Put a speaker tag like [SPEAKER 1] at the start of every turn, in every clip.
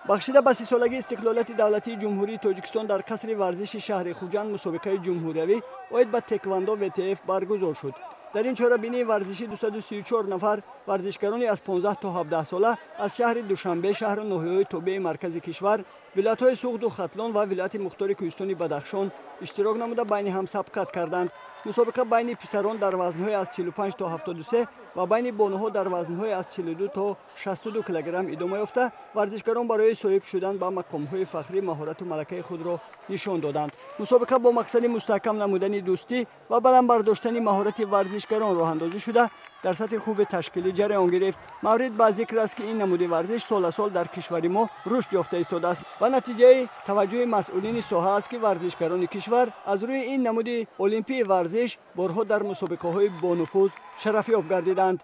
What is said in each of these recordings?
[SPEAKER 1] бахшида ба 30-солаги истиқлолияти давлатии ҷумҳурии Тоҷикистон дар қасри варзиши шаҳри Хуҷанд мусобиқаи ҷумҳуриявӣ оид ба теквондо ВТФ баргузор шуд. дар ин чорабинии варзишӣ 234 нафар варзишгарони аз 15 то 17 сола аз шаҳри Душанбе, шаҳру ноҳияҳои тобеи маркази кишвар, вилоятҳои Суғду Хатлон ва вилояти Мухтори Кӯҳистони Бадахшон иштирок намуда байни ҳам сабқат карданд. мусобиқа байни писарон дар вазнҳои аз 45 то 73 ва байни бонуҳо дар вазнҳои аз 42 то 62 килограмм идома ёфта, варзишгарон барои соҳиб шудан ба мақомҳои фахрӣ маҳорату малакаи худро нишон доданд. мусобиқа бо мақсади мустаҳкам намудани дӯстӣ ва баланд бардоштани маҳорати варзишгарон роҳандозӣ шуда дар сатҳи хуби ташкилӣ ҷараён гирифт. маврид ба зикр аст, ки ин намуди варзиш соласол дар кишвари мо рушд ёфта истодааст ва натиҷаи таваҷҷӯҳи масъулини соҳа аст, ки варзишгарони кишвар аз рӯи ин намуди олимпии варзиш борҳо дар мусобиқаҳои бонуфуз шарафёб гардиданд.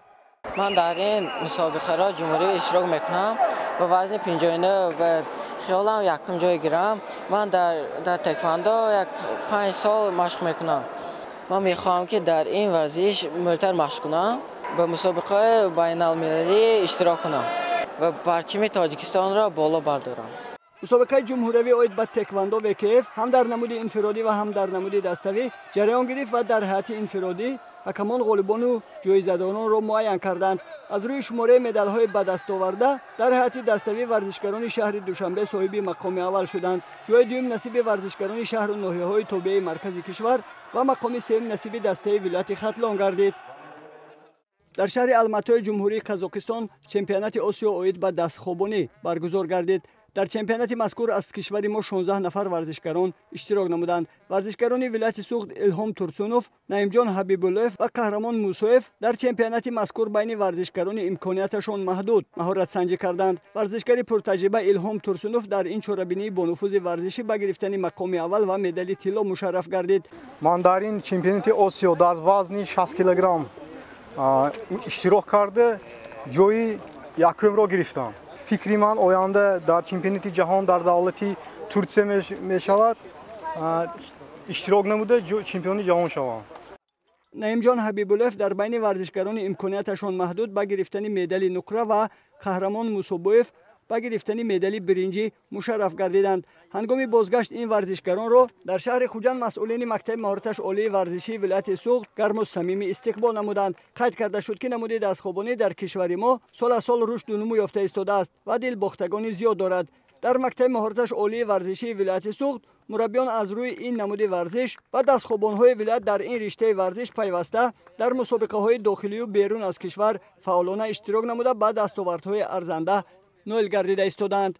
[SPEAKER 2] ман дар ин мусобиқаро ҷумҳурӣ иштирок мекунам ба вазни 59 ва хиёлам якум ҷой гирам. ман дар теквондо 5 сол машқ мекунам. ман мехоҳам, ки дар ин варзиш мӯртар машқ кунам, ба мусобиқаи байналмилалӣ иштирок кунам ва парчами Тоҷикистонро боло бардорам.
[SPEAKER 1] мусобиқаи ҷумҳуриявӣ оид ба теквондо ВКФ ҳам дар намуди инфиродӣ ва ҳам дар намуди даставӣ ҷараён гирифт ва дар ҳайати инфиродӣ ҳакамон ғолибону ҷоизадоронро муайян карданд. аз рӯи шумораи медалҳои ба дастоварда дар ҳайати даставӣ варзишгарони шаҳри Душанбе соҳиби мақоми аввал шуданд. ҷои дуюм насиби варзишгарони шаҳру ноҳияҳои тобеи маркази кишвар ва мақоми сеюм насиби дастаи вилояти Хатлон гардид. дар шаҳри Алматои ҷумҳурии Қазоқистон чемпионати Осиё оид ба дастхобонӣ баргузор гардид. дар чемпионати мазкур аз кишвари мо 16 нафар варзишгарон иштирок намуданд. варзишгарони вилояти Суғд Илҳом Турсунов, Наимҷон Ҳабибуллоев ва Қаҳрамон Мусоев дар чемпионати мазкур байни варзишгарони имконияташон маҳдуд маҳоратсанҷӣ карданд. варзишгари пуртаҷриба Илҳом Турсунов дар ин чорабинии бонуфузи варзишӣ ба гирифтани мақоми аввал ва медали тилло мушарраф гардид.
[SPEAKER 3] ман дар ин чемпионати Осиё дар вазни 60 килограмм иштирок карда ҷои якумро гирифтам. фикри ман оянда дар чемпионати ҷаҳон дар давлати Турсия мешавад, иштирок намуда чемпиони ҷаҳон шавам.
[SPEAKER 1] Наимҷон Ҳабибуллоев дар байни варзишгарони имконияташон маҳдуд ба гирифтани медали нуқра ва Қаҳрамон Мусобоев ба гирифтани медали биринҷӣ мушарраф гардиданд. ҳангоми бозгашт ин варзишгаронро дар шаҳри Хуҷанд масъулини мактаби маҳораташ олии варзишии вилояти Суғд гарму самимӣ истиқбол намуданд. қайд карда шуд, ки намуди дастхобонӣ дар кишвари мо сол аз сол рушду нумӯ ёфта истодааст ва дилбохтагони зиёд дорад. дар мактаби маҳораташ олии варзишии вилояти Суғд мураббиён аз рӯи ин намуди варзиш ва дастхобонҳои вилоят дар ин риштаи варзиш пайваста дар мусобиқаҳои дохилию берун аз кишвар фаъолона иштирок намуда ба дастовардҳои арзанда ноил гардида истоданд.